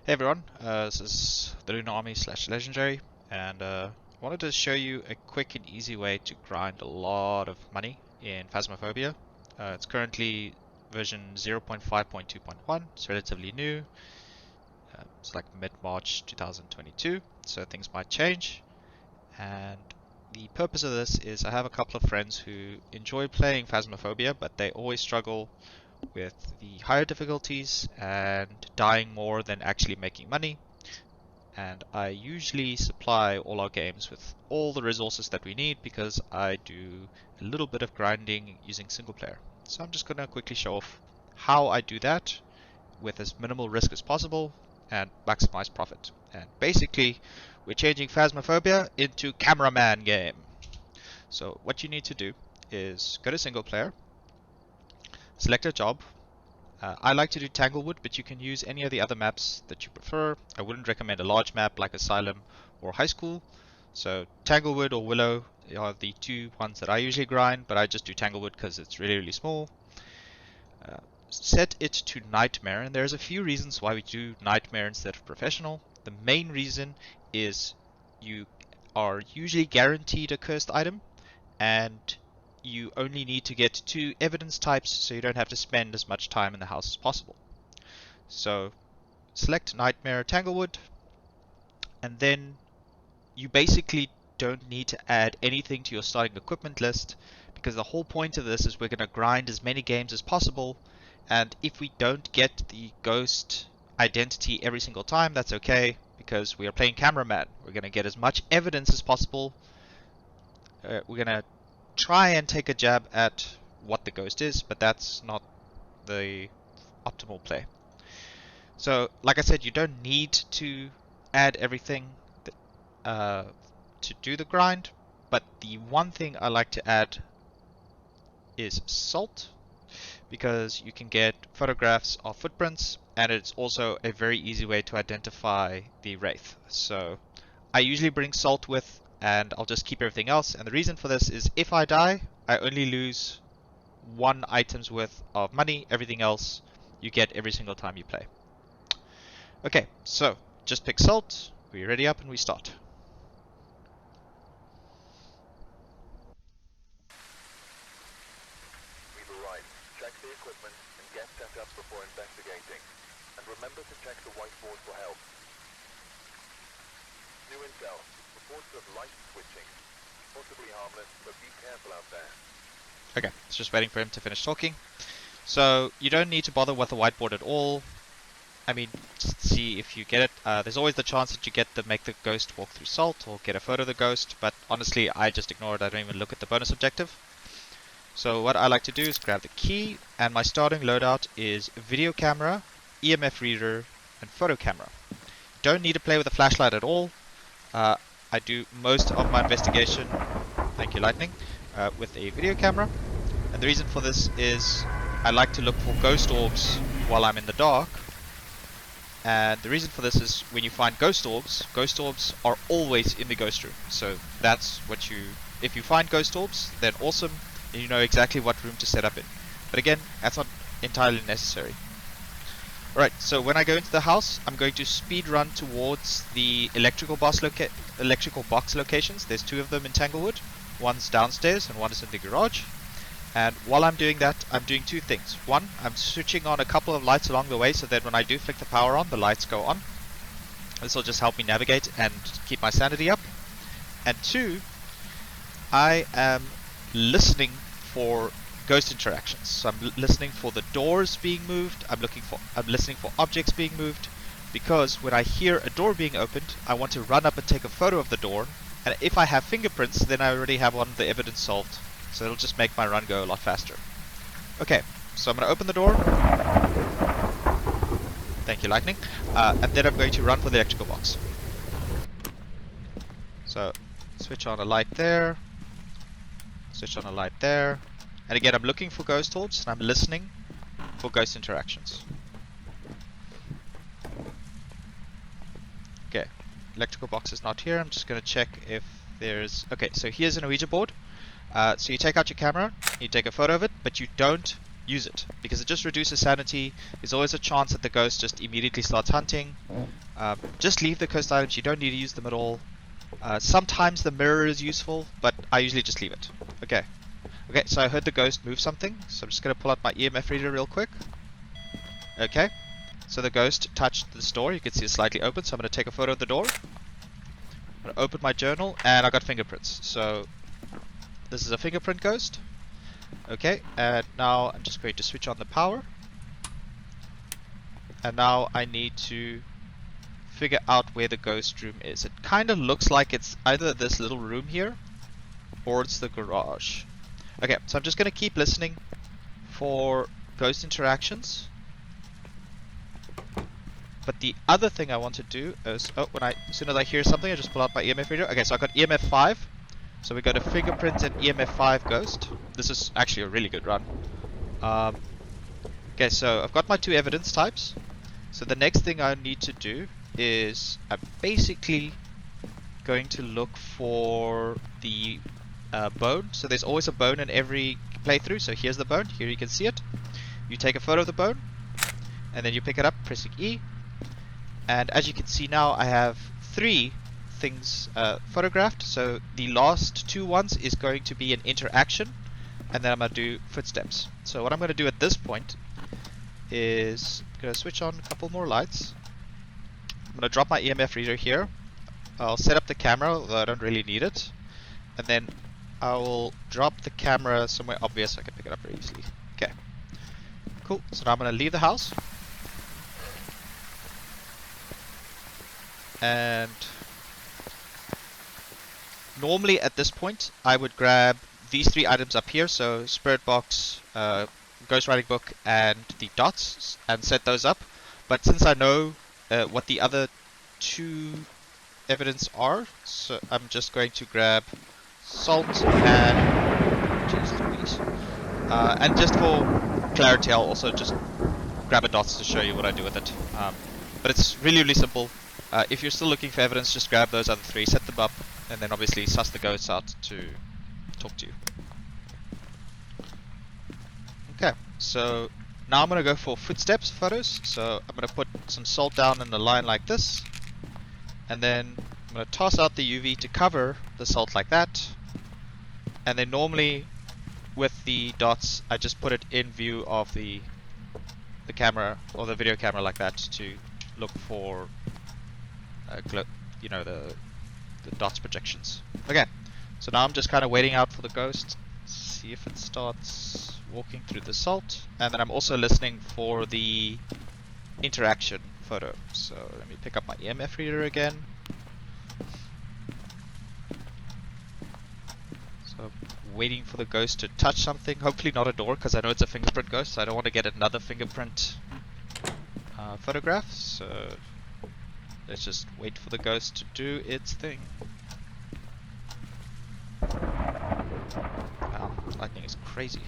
Hey everyone, this is the Lunar Army / Legendary, and wanted to show you a quick and easy way to grind a lot of money in Phasmophobia. It's currently version 0.5.2.1, it's relatively new. It's like mid-March 2022, so things might change. And the purpose of this is I have a couple of friends who enjoy playing Phasmophobia, but they always struggle with the higher difficulties and dying more than actually making money. And I usually supply all our games with all the resources that we need because I do a little bit of grinding using single player. So I'm just going to quickly show off how I do that with as minimal risk as possible and maximize profit. And basically, we're changing Phasmophobia into cameraman game. So what you need to do is go to single player, select a job. I like to do Tanglewood, but you can use any of the other maps that you prefer. I wouldn't recommend a large map like Asylum or High School. So Tanglewood or Willow are the two ones that I usually grind, but I just do Tanglewood because it's really, really small. Set it to Nightmare, and there's a few reasons why we do Nightmare instead of Professional. The main reason is you are usually guaranteed a cursed item, and you only need to get 2 evidence types, so you don't have to spend as much time in the house as possible. So select Nightmare Tanglewood, and then you basically don't need to add anything to your starting equipment list, because the whole point of this is we're going to grind as many games as possible, and if we don't get the ghost identity every single time, that's okay, because we are playing cameraman. We're going to get as much evidence as possible. We're going to try and take a jab at what the ghost is, but that's not the optimal play. So, like I said, you don't need to add everything to do the grind, but the one thing I like to add is salt, because you can get photographs of footprints, and it's also a very easy way to identify the wraith. So I usually bring salt with, and I'll just keep everything else. And the reason for this is if I die, I only lose 1 item's worth of money. Everything else you get every single time you play. Okay, so just pick salt, we ready up, and we start. We've arrived. Check the equipment and get set up before investigating. And remember to check the whiteboard for help. New intel. Reports of light switching. Possibly harmless, but be careful out there. Okay, it's just waiting for him to finish talking. So you don't need to bother with the whiteboard at all. I mean, just see if you get it. There's always the chance that you get to make the ghost walk through salt or get a photo of the ghost, but honestly, I just ignore it. I don't even look at the bonus objective. So what I like to do is grab the key, and my starting loadout is video camera, EMF reader, and photo camera. Don't need to play with a flashlight at all. I do most of my investigation, thank you Lightning, with a video camera. And the reason for this is I like to look for ghost orbs while I'm in the dark. And the reason for this is when you find ghost orbs are always in the ghost room. So that's what if you find ghost orbs, then awesome, and you know exactly what room to set up in. But again, that's not entirely necessary. Alright, so when I go into the house, I'm going to speed run towards the electrical box locations. There's 2 of them in Tanglewood. One's downstairs and one is in the garage. And while I'm doing that, I'm doing 2 things. One, I'm switching on a couple of lights along the way so that when I do flick the power on, the lights go on. This will just help me navigate and keep my sanity up. And 2, I am listening for ghost interactions. So I'm listening for the doors being moved. I'm listening for objects being moved, because when I hear a door being opened, I want to run up and take a photo of the door. And if I have fingerprints, then I already have one of the evidence solved. So it'll just make my run go a lot faster. Okay, so I'm going to open the door. Thank you, Lightning. And then I'm going to run for the electrical box. So switch on a light there. Switch on a light there. And again, I'm looking for ghost orbs, and I'm listening for ghost interactions. Okay, electrical box is not here. I'm just going to check if there's... Okay, so here's an Ouija board. So you take out your camera, you take a photo of it, but you don't use it, because it just reduces sanity. There's always a chance that the ghost just immediately starts hunting. Just leave the ghost items, you don't need to use them at all. Sometimes the mirror is useful, but I usually just leave it. Okay. Okay, so I heard the ghost move something, so I'm just going to pull out my EMF reader real quick. Okay, so the ghost touched this door, you can see it's slightly open, so I'm going to take a photo of the door. I'm going to open my journal, and I got fingerprints. So this is a fingerprint ghost. Okay, and now I'm just going to switch on the power. And now I need to figure out where the ghost room is. It kind of looks like it's either this little room here, or it's the garage. Okay, so I'm just going to keep listening for ghost interactions. But the other thing I want to do is, as soon as I hear something, I just pull out my EMF reader. Okay, so I got EMF 5. So we got a fingerprint and EMF 5 ghost. This is actually a really good run. Okay, so I've got my 2 evidence types. So the next thing I need to do is I'm basically going to look for the bone. So there's always a bone in every playthrough. So here's the bone. Here you can see it. You take a photo of the bone, and then you pick it up, pressing E. And as you can see now, I have 3 things photographed. So the last 2 ones is going to be an interaction, and then I'm going to do footsteps. So what I'm going to do at this point is I'm going to switch on a couple more lights. I'm going to drop my EMF reader here. I'll set up the camera, although I don't really need it. And then I will drop the camera somewhere obvious so I can pick it up very easily. Okay. Cool. So now I'm going to leave the house. And normally at this point I would grab these 3 items up here, so Spirit Box, Ghost Writing Book, and the dots, and set those up. But since I know what the other 2 evidence are, so I'm just going to grab salt and and just for clarity I'll also just grab a dots to show you what I do with it. But it's really, really simple. If you're still looking for evidence, just grab those other 3, set them up, and then obviously suss the ghosts out to talk to you. Okay, so now I'm going to go for footsteps photos. So I'm going to put some salt down in a line like this, and then I'm going to toss out the UV to cover the salt like that. And then normally with the dots, I just put it in view of the camera or the video camera like that to look for the dots projections. Okay, so now I'm just kind of waiting out for the ghost, see if it starts walking through the salt, and then I'm also listening for the interaction photo. So let me pick up my EMF reader again. So waiting for the ghost to touch something, hopefully not a door, because I know it's a fingerprint ghost, so I don't want to get another fingerprint photograph. So let's just wait for the ghost to do its thing. Wow, lightning is crazy.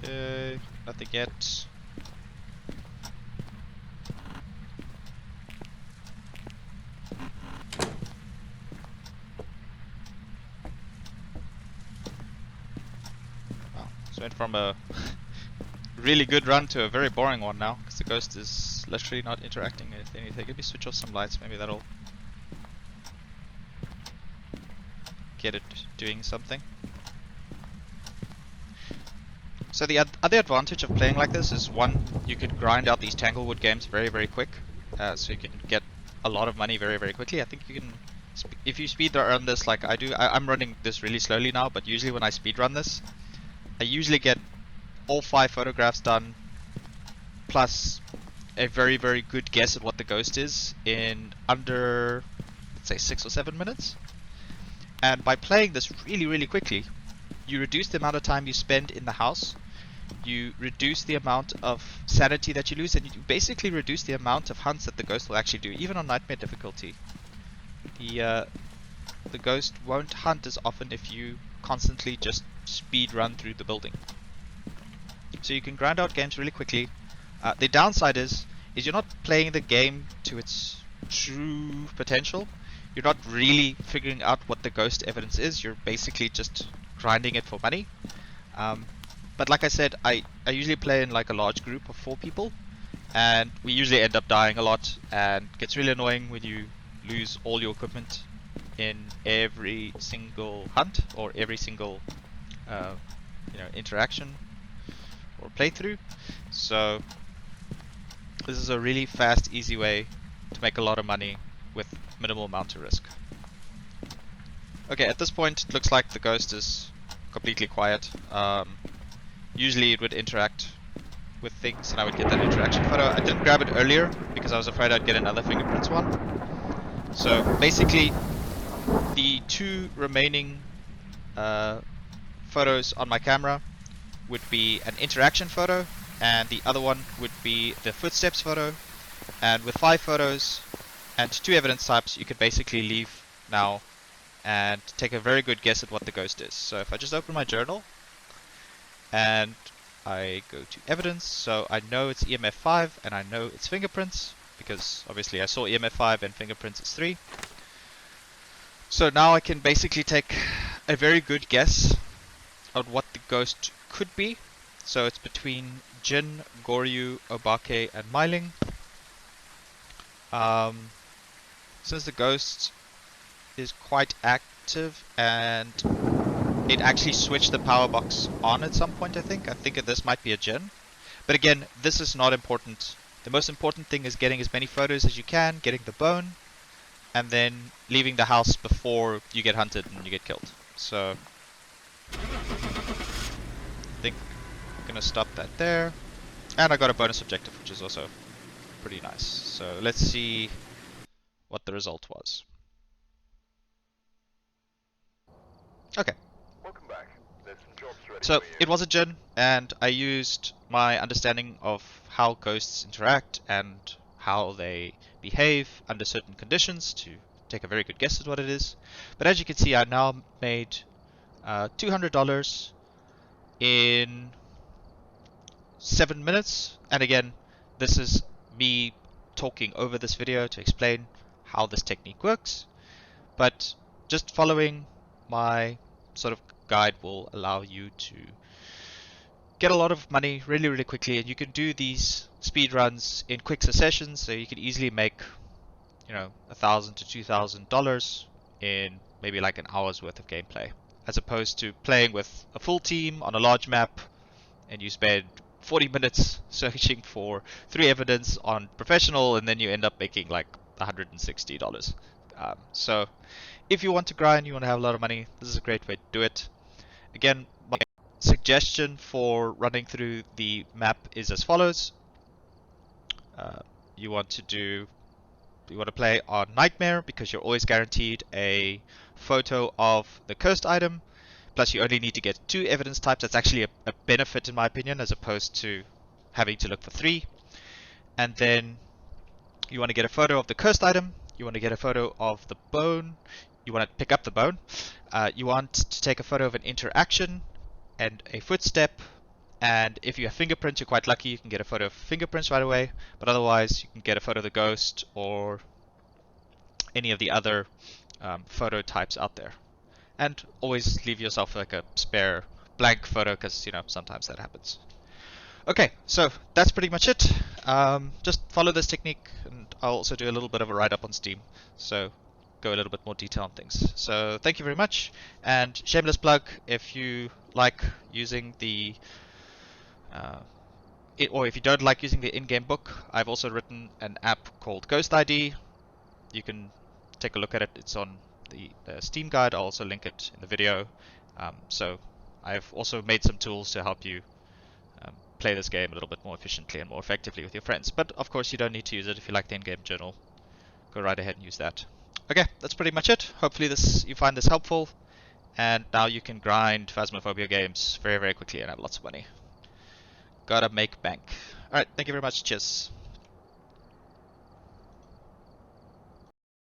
Okay, nothing yet. Wow, so went from a really good run to a very boring one now, because the ghost is literally not interacting with anything. Let me switch off some lights, maybe that'll get it doing something. So the other advantage of playing like this is, one, you could grind out these Tanglewood games very, very quick, so you can get a lot of money very, very quickly. I think you can, if you speed run this like I do, I'm running this really slowly now, but usually when I speed run this, I usually get all 5 photographs done, plus a very, very good guess at what the ghost is in under, let's say, 6 or 7 minutes. And by playing this really, really quickly, you reduce the amount of time you spend in the house, you reduce the amount of sanity that you lose, and you basically reduce the amount of hunts that the ghost will actually do, even on nightmare difficulty. The ghost won't hunt as often if you constantly just speed run through the building. So you can grind out games really quickly. The downside is you're not playing the game to its true potential. You're not really figuring out what the ghost evidence is. You're basically just grinding it for money. But like I said, I usually play in like a large group of 4 people, and we usually end up dying a lot, and it gets really annoying when you lose all your equipment in every single hunt or every single interaction or playthrough. So this is a really fast, easy way to make a lot of money with minimal amount of risk. Okay, at this point it looks like the ghost is completely quiet. Usually it would interact with things and I would get that interaction photo. I didn't grab it earlier because I was afraid I'd get another fingerprints one. So basically the 2 remaining photos on my camera would be an interaction photo, and the other one would be the footsteps photo. And with 5 photos and 2 evidence types, you could basically leave now and take a very good guess at what the ghost is. So if I just open my journal and I go to evidence, so I know it's EMF 5 and I know it's fingerprints because obviously I saw EMF 5 and fingerprints is 3. So now I can basically take a very good guess on what the ghost could be. So it's between Jin, Goryu, Obake, and Myling. Since the ghost is quite active and it actually switched the power box on at some point, I think this might be a Jin. But again, this is not important. The most important thing is getting as many photos as you can, getting the bone, and then leaving the house before you get hunted and you get killed. So I think I'm gonna stop that there. And I got a bonus objective, which is also pretty nice. So let's see what the result was. Okay. Welcome back. There's some jobs ready So for you. it was a Jin, and I used my understanding of how ghosts interact and how they behave under certain conditions to take a very good guess at what it is. But as you can see, I now made $200 in 7 minutes. And again, this is me talking over this video to explain how this technique works. But just following my sort of guide will allow you to get a lot of money really, really quickly. And you can do these speed runs in quick successions, so you can easily make, $1,000 to $2,000 in maybe like an hour's worth of gameplay, as opposed to playing with a full team on a large map and you spend 40 minutes searching for 3 evidence on professional and then you end up making like $160. So if you want to grind, you want to have a lot of money, this is a great way to do it. Again, my suggestion for running through the map is as follows. You want to play on Nightmare because you're always guaranteed a photo of the cursed item. Plus, you only need to get 2 evidence types. That's actually a benefit, in my opinion, as opposed to having to look for 3. And then you want to get a photo of the cursed item. You want to get a photo of the bone. You want to pick up the bone. You want to take a photo of an interaction and a footstep. And if you have fingerprints, you're quite lucky. You can get a photo of fingerprints right away. But otherwise, you can get a photo of the ghost or any of the other photo types out there. And always leave yourself like a spare blank photo because, sometimes that happens. Okay, so that's pretty much it. Just follow this technique, and I'll also do a little bit of a write-up on Steam, so go a little bit more detail on things. So thank you very much, and shameless plug, if you like using the or if you don't like using the in-game book, I've also written an app called Ghost ID. You can take a look at it. It's on the Steam guide. I'll also link it in the video. So I've also made some tools to help you play this game a little bit more efficiently and more effectively with your friends. But of course, you don't need to use it if you like the in-game journal. Go right ahead and use that. Okay, that's pretty much it. Hopefully you find this helpful. And now you can grind Phasmophobia games very, very quickly and have lots of money. Gotta make bank. Alright, thank you very much. Cheers.